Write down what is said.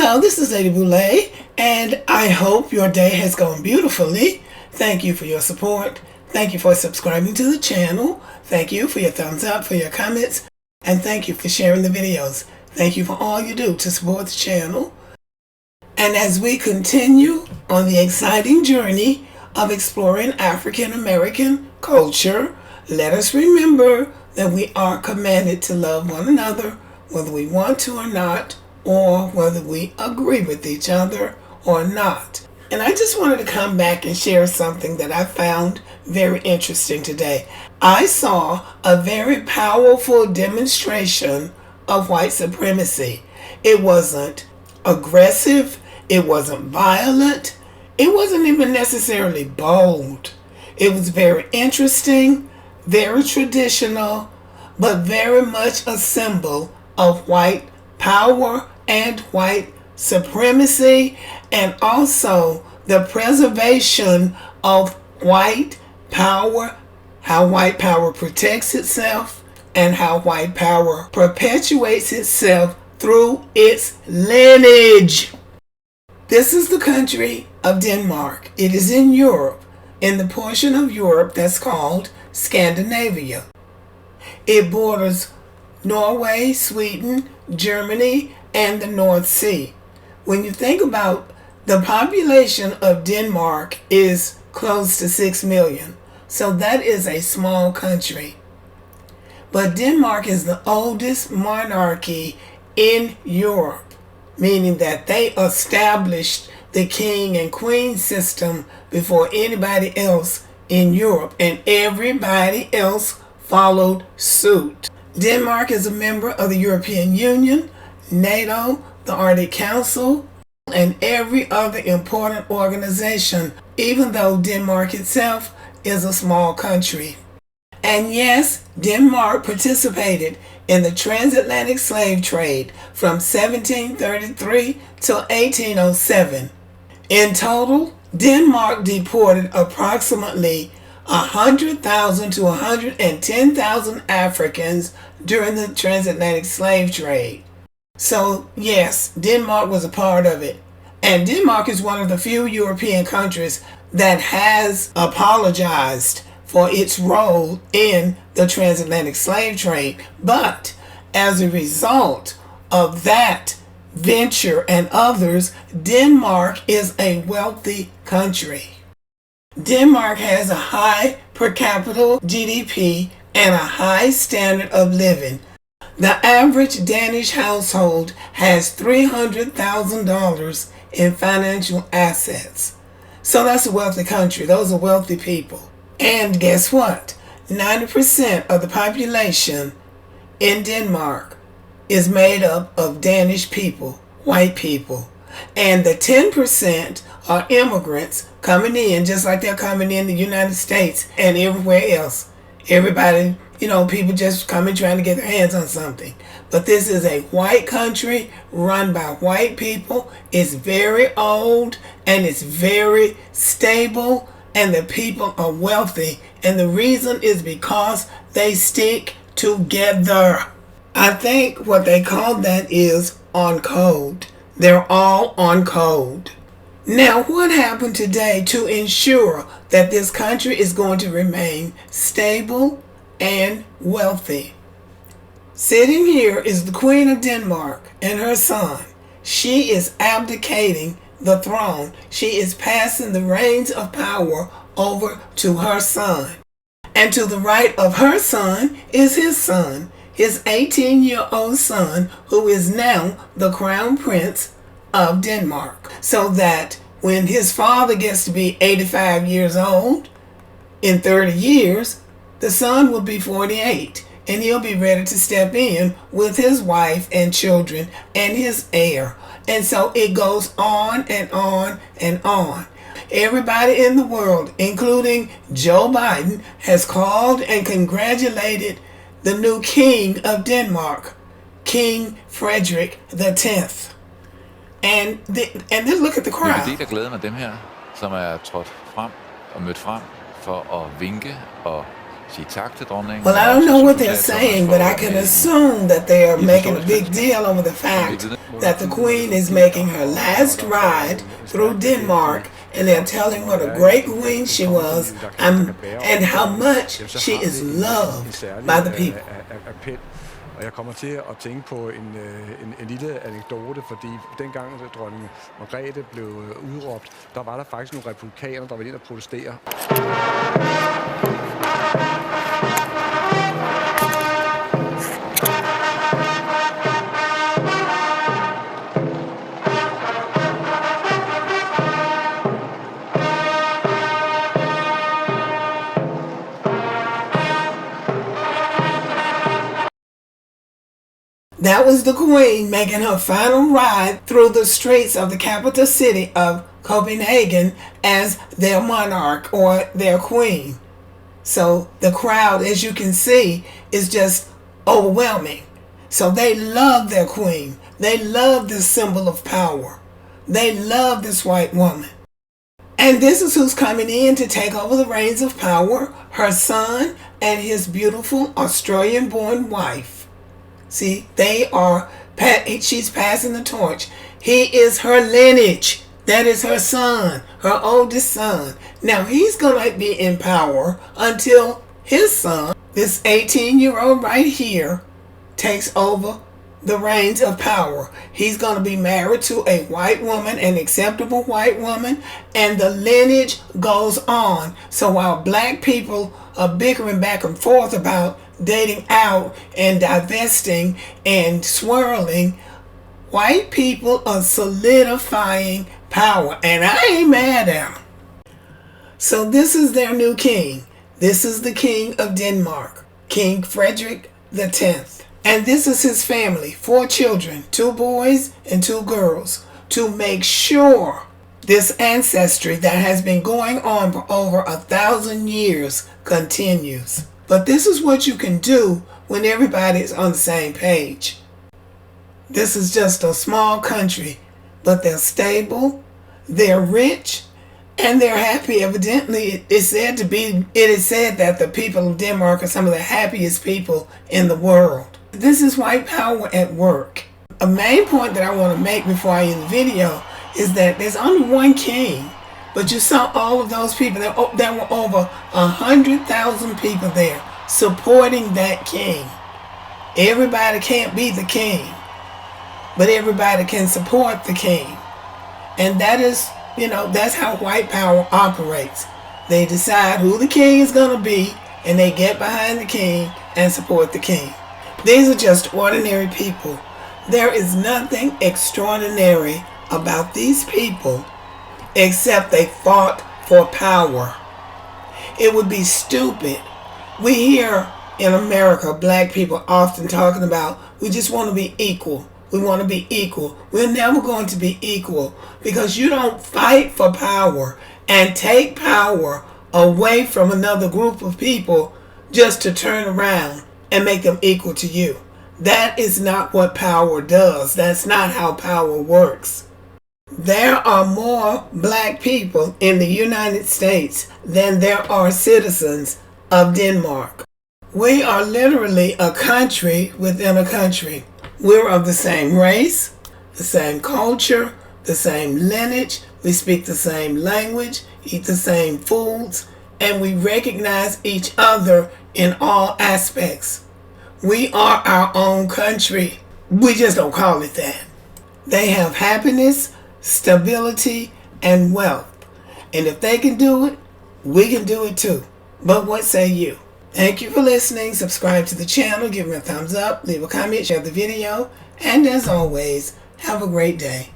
Hello, this is Lady Boulay, and I hope your day has gone beautifully. Thank you for your support. Thank you for subscribing to the channel. Thank you for your thumbs up, for your comments, and thank you for sharing the videos. Thank you for all you do to support the channel. And as we continue on the exciting journey of exploring African American culture, let us remember that we are commanded to love one another, whether we want to or not, or whether we agree with each other or not. And I just wanted to come back and share something that I found very interesting today. I saw a very powerful demonstration of white supremacy. It wasn't aggressive, it wasn't violent, it wasn't even necessarily bold. It was very interesting, very traditional, but very much a symbol of white power and white supremacy, and also the preservation of white power, how white power protects itself, and how white power perpetuates itself through its lineage. This is the country of Denmark. It is in Europe, in the portion of Europe that's called Scandinavia. It borders Norway, Sweden, Germany, and the North Sea. When you think about the population of Denmark is close to 6 million. So that is a small country. But Denmark is the oldest monarchy in Europe, meaning that they established the king and queen system before anybody else in Europe, and everybody else followed suit. Denmark is a member of the European Union, NATO, the Arctic Council, and every other important organization, even though Denmark itself is a small country. And yes, Denmark participated in the transatlantic slave trade from 1733 to 1807. In total, Denmark deported approximately 100,000 to 110,000 Africans during the transatlantic slave trade. So yes, Denmark was a part of it. And Denmark is one of the few European countries that has apologized for its role in the transatlantic slave trade. But as a result of that venture and others, Denmark is a wealthy country. Denmark has a high per capita GDP and a high standard of living. The average Danish household has $300,000 in financial assets. So that's a wealthy country. Those are wealthy people. And guess what? 90% of the population in Denmark is made up of Danish people, white people. And the 10% are immigrants coming in, just like they're coming in the United States and everywhere else. Everybody, people just coming trying to get their hands on something. But this is a white country run by white people. It's very old and it's very stable, and the people are wealthy. And the reason is because they stick together. I think what they call that is on code. They're all on code. Now, what happened today to ensure that this country is going to remain stable and wealthy? Sitting here is the Queen of Denmark and her son. She is abdicating the throne. She is passing the reins of power over to her son. And to the right of her son is his son, his 18-year-old son, who is now the crown prince of Denmark. So that when his father gets to be 85 years old, in 30 years, the son will be 48, and he'll be ready to step in with his wife and children and his heir. And so it goes on and on and on. Everybody in the world, including Joe Biden, has called and congratulated the new king of Denmark, King Frederik X. And then look at the crowd. En del af glæden af dem her, som er trådt frem og mødt frem for at vinke og sige tak til dronningen. Well, I don't know what they're saying, but I can assume that they are making a big deal over the fact that the Queen is making her last ride through Denmark, and they're telling what a great queen she was, and how much she is loved by the people. Og jeg kommer til at tænke på en lille anekdote, fordi dengang dronning Margrethe blev udråbt, der var der faktisk nogle republikanere, der var inde og protestere. That was the Queen making her final ride through the streets of the capital city of Copenhagen as their monarch or their queen. So the crowd, as you can see, is just overwhelming. So they love their queen. They love this symbol of power. They love this white woman. And this is who's coming in to take over the reins of power, her son and his beautiful Australian-born wife. See, she's passing the torch. He is her lineage. That is her son, her oldest son. Now, he's going to be in power until his son, this 18-year-old right here, takes over the reins of power. He's going to be married to a white woman, an acceptable white woman, and the lineage goes on. So while black people are bickering back and forth about dating out and divesting and swirling, white people are solidifying power, and I ain't mad at them. So this is their new king. This is the king of Denmark, King Frederik X. And this is his family, 4 children, 2 boys and 2 girls, to make sure this ancestry that has been going on for over 1,000 years continues. But this is what you can do when everybody is on the same page. This is just a small country, but they're stable, they're rich, and they're happy. Evidently, it is said that the people of Denmark are some of the happiest people in the world. This is white power at work. A main point that I want to make before I end the video is that there's only one king. But you saw all of those people. There were over 100,000 people there supporting that king. Everybody can't be the king, but everybody can support the king. And that is, that's how white power operates. They decide who the king is going to be, and they get behind the king and support the king. These are just ordinary people. There is nothing extraordinary about these people except they fought for power. It would be stupid. We hear in America black people often talking about, we just want to be equal. We want to be equal. We're never going to be equal because you don't fight for power and take power away from another group of people just to turn around and make them equal to you. That is not what power does. That's not how power works. There are more black people in the United States than there are citizens of Denmark. We are literally a country within a country. We're of the same race, the same culture, the same lineage. We speak the same language, eat the same foods, and we recognize each other in all aspects. We are our own country. We just don't call it that. They have happiness, stability, and wealth. And if they can do it, we can do it too. But what say you? Thank you for listening. Subscribe to the channel, give me a thumbs up, leave a comment, share the video, and as always, have a great day.